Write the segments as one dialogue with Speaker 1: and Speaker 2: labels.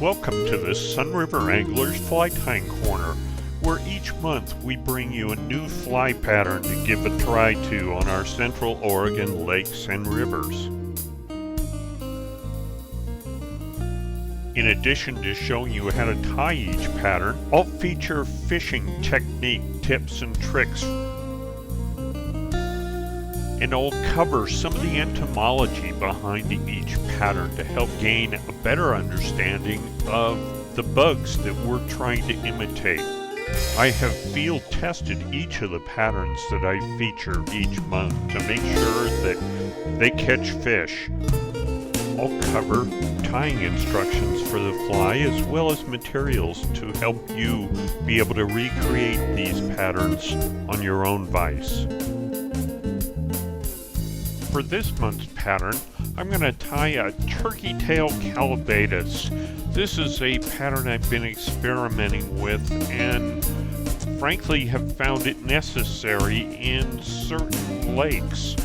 Speaker 1: Welcome to the Sunriver Anglers Fly Tying Corner, where each month we bring you a new fly pattern to give a try to on our Central Oregon lakes and rivers. In addition to showing you how to tie each pattern, I'll feature fishing technique tips and tricks, and I'll cover some of the entomology behind each pattern to help gain a better understanding of the bugs that we're trying to imitate. I have field tested each of the patterns that I feature each month to make sure that they catch fish. I'll cover tying instructions for the fly as well as materials to help you be able to recreate these patterns on your own vise. For this month's pattern, I'm going to tie a Turkey Tail Callibaetis. This is a pattern I've been experimenting with and frankly have found it necessary in certain lakes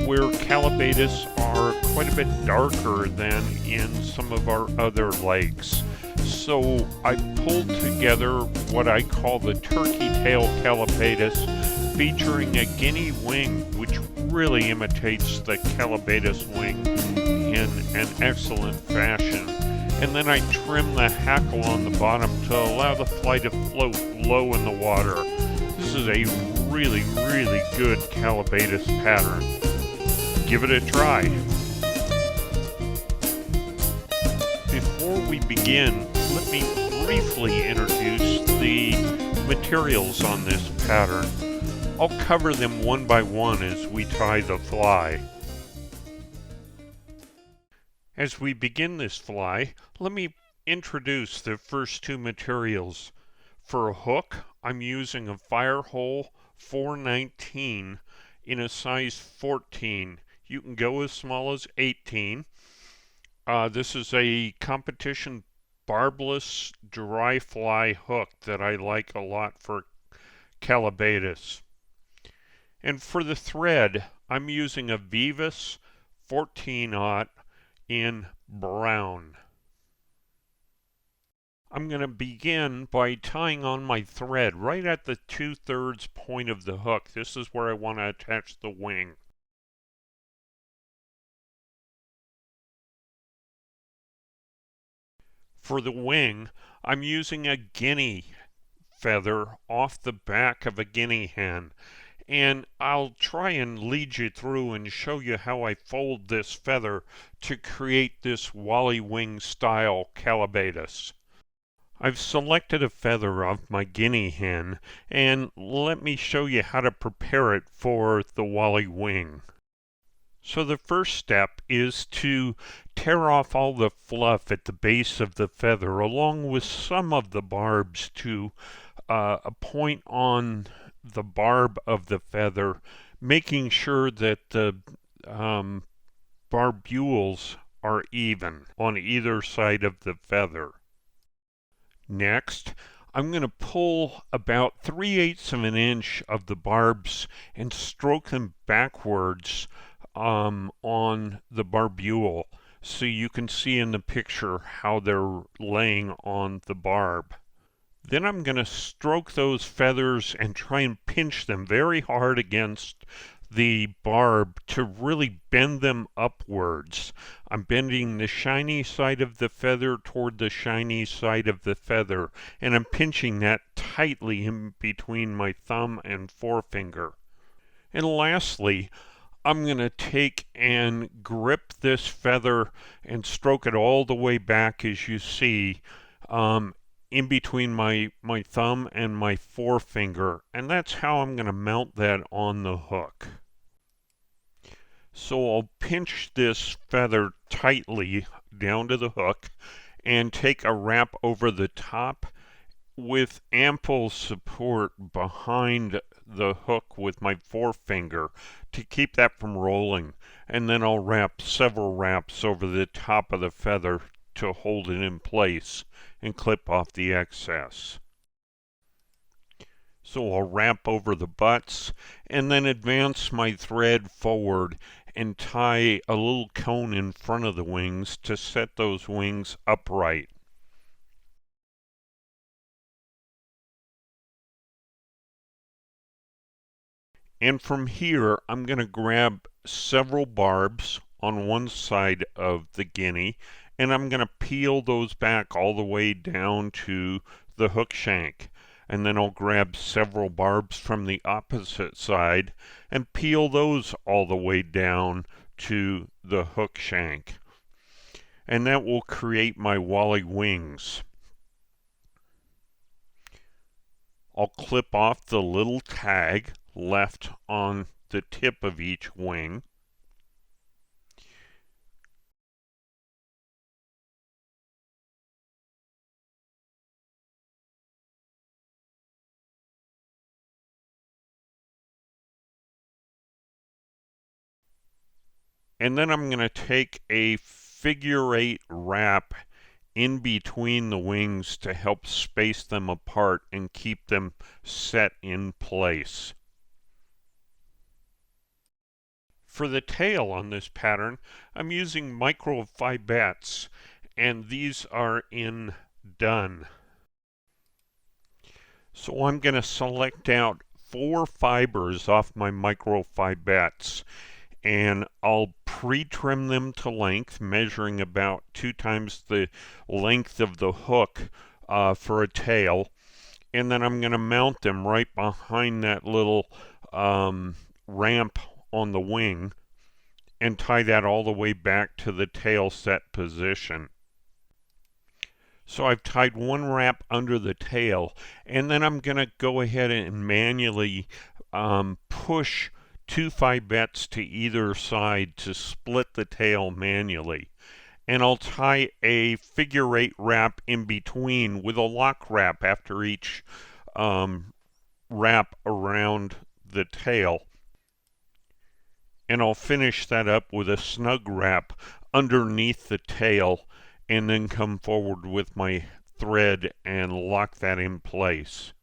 Speaker 1: where Callibaetis are quite a bit darker than in some of our other lakes. So I pulled together what I call the Turkey Tail Callibaetis, featuring a guinea wing which really imitates the Callibaetis wing in an excellent fashion. And then I trim the hackle on the bottom to allow the fly to float low in the water. This is a really good Callibaetis pattern. Give it a try. Before we begin, let me briefly introduce the materials on this pattern. I'll cover them one by one as we tie the fly. As we begin this fly, let me introduce the first two materials. For a hook, I'm using a Firehole 419 in a size 14. You can go as small as 18. This is a competition barbless dry fly hook that I like a lot for Callibaetis. And for the thread, I'm using a Vivus 14-aught in brown. I'm going to begin by tying on my thread right at the 2/3 point of the hook. This is where I want to attach the wing. For the wing, I'm using a guinea feather off the back of a guinea hen. And I'll try and lead you through and show you how I fold this feather to create this wally wing style Callibaetis. I've selected a feather off my guinea hen, and let me show you how to prepare it for the wally wing. So the first step is to tear off all the fluff at the base of the feather along with some of the barbs to a point on the barb of the feather, making sure that the barbules are even on either side of the feather. Next, I'm going to pull about 3/8 of an inch of the barbs and stroke them backwards on the barbule so you can see in the picture how they're laying on the barb. Then I'm going to stroke those feathers and try and pinch them very hard against the barb to really bend them upwards. I'm bending the shiny side of the feather toward the shiny side of the feather, and I'm pinching that tightly in between my thumb and forefinger. And lastly, I'm going to take and grip this feather and stroke it all the way back, as you see, in between my thumb and my forefinger, and that's how I'm going to mount that on the hook. So I'll pinch this feather tightly down to the hook and take a wrap over the top with ample support behind the hook with my forefinger to keep that from rolling, and then I'll wrap several wraps over the top of the feather to hold it in place and clip off the excess. So I'll wrap over the butts and then advance my thread forward and tie a little cone in front of the wings to set those wings upright. And from here, I'm going to grab several barbs on one side of the guinea, and I'm going to peel those back all the way down to the hook shank. And then I'll grab several barbs from the opposite side and peel those all the way down to the hook shank. And that will create my wally wings. I'll clip off the little tag left on the tip of each wing. And then I'm going to take a figure-8 wrap in between the wings to help space them apart and keep them set in place. For the tail on this pattern, I'm using microfibettes, and these are in Dun. So I'm going to select out 4 fibers off my microfibettes, and I'll pre-trim them to length, measuring about 2 times the length of the hook for a tail. And then I'm going to mount them right behind that little ramp on the wing and tie that all the way back to the tail set position. So I've tied one wrap under the tail, and then I'm going to go ahead and manually push 2 fibettes to either side to split the tail manually. And I'll tie a figure-8 wrap in between with a lock wrap after each wrap around the tail. And I'll finish that up with a snug wrap underneath the tail, and then come forward with my thread and lock that in place.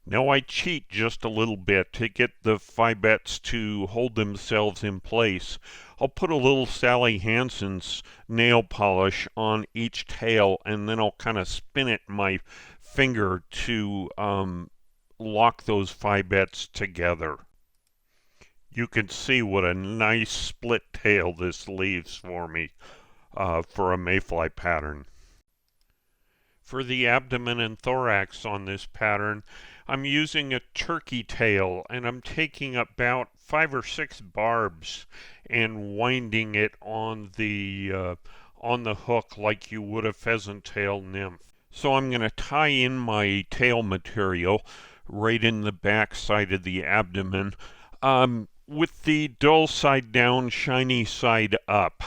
Speaker 1: Now I cheat just a little bit to get the fibettes to hold themselves in place. I'll put a little Sally Hansen's nail polish on each tail, and then I'll kind of spin it in my finger to lock those fibettes together. You can see what a nice split tail this leaves for me for a Mayfly pattern. For the abdomen and thorax on this pattern, I'm using a turkey tail, and I'm taking about 5 or 6 barbs and winding it on the hook like you would a pheasant tail nymph. So I'm going to tie in my tail material right in the back side of the abdomen with the dull side down, shiny side up.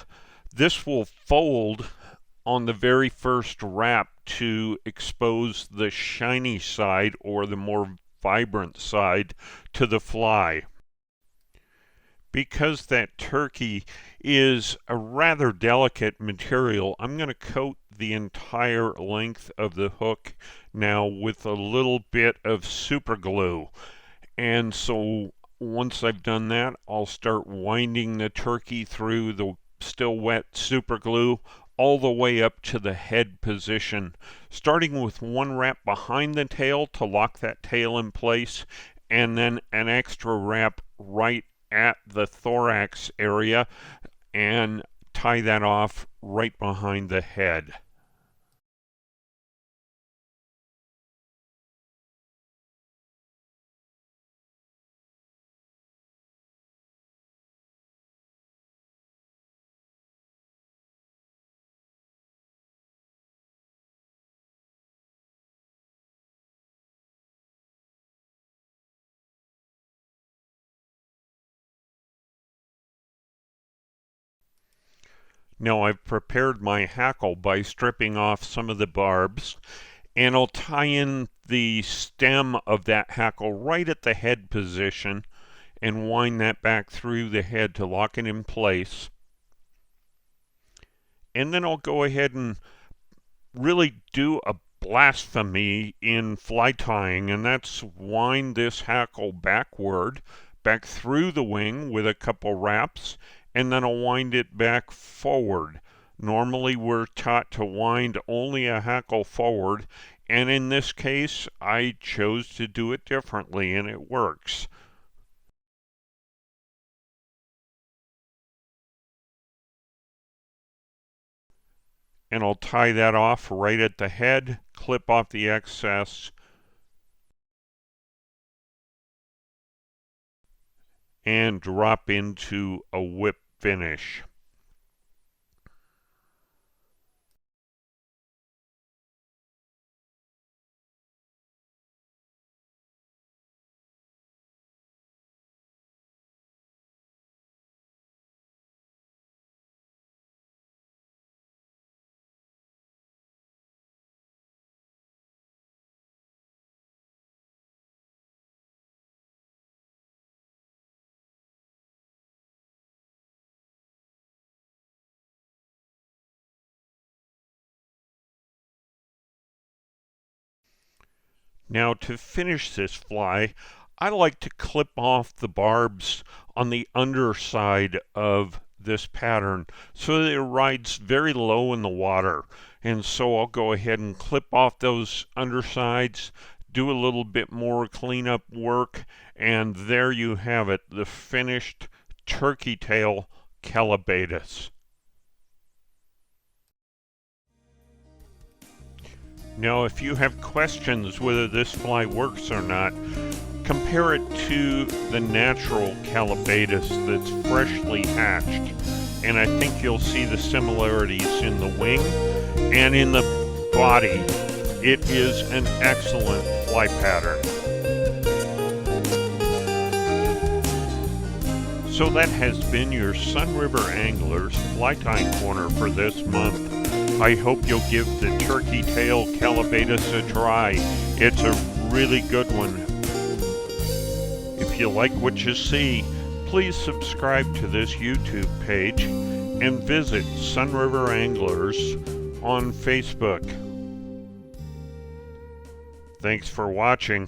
Speaker 1: This will fold on the very first wrap to expose the shiny side, or the more vibrant side, to the fly. Because that turkey is a rather delicate material, I'm going to coat the entire length of the hook now with a little bit of super glue. And so once I've done that, I'll start winding the turkey through the still wet super glue all the way up to the head position, starting with one wrap behind the tail to lock that tail in place, and then an extra wrap right at the thorax area, and tie that off right behind the head. Now I've prepared my hackle by stripping off some of the barbs, and I'll tie in the stem of that hackle right at the head position and wind that back through the head to lock it in place. And then I'll go ahead and really do a blasphemy in fly tying, and that's wind this hackle backward, back through the wing with a couple wraps, and then I'll wind it back forward. Normally we're taught to wind only a hackle forward, And in this case, I chose to do it differently, and it works. And I'll tie that off right at the head, clip off the excess, and drop into a whip finish. Now to finish this fly, I like to clip off the barbs on the underside of this pattern so that it rides very low in the water. And so I'll go ahead and clip off those undersides, do a little bit more cleanup work, and there you have it, the finished Turkey Tail Callibaetis. Now, if you have questions whether this fly works or not, compare it to the natural Callibaetis that's freshly hatched, and I think you'll see the similarities in the wing and in the body. It is an excellent fly pattern. So that has been your Sunriver Anglers Fly Tying Corner for this month. I hope you'll give the Turkey Tail Callibaetis a try. It's a really good one. If you like what you see, please subscribe to this YouTube page and visit Sunriver Anglers on Facebook. Thanks for watching.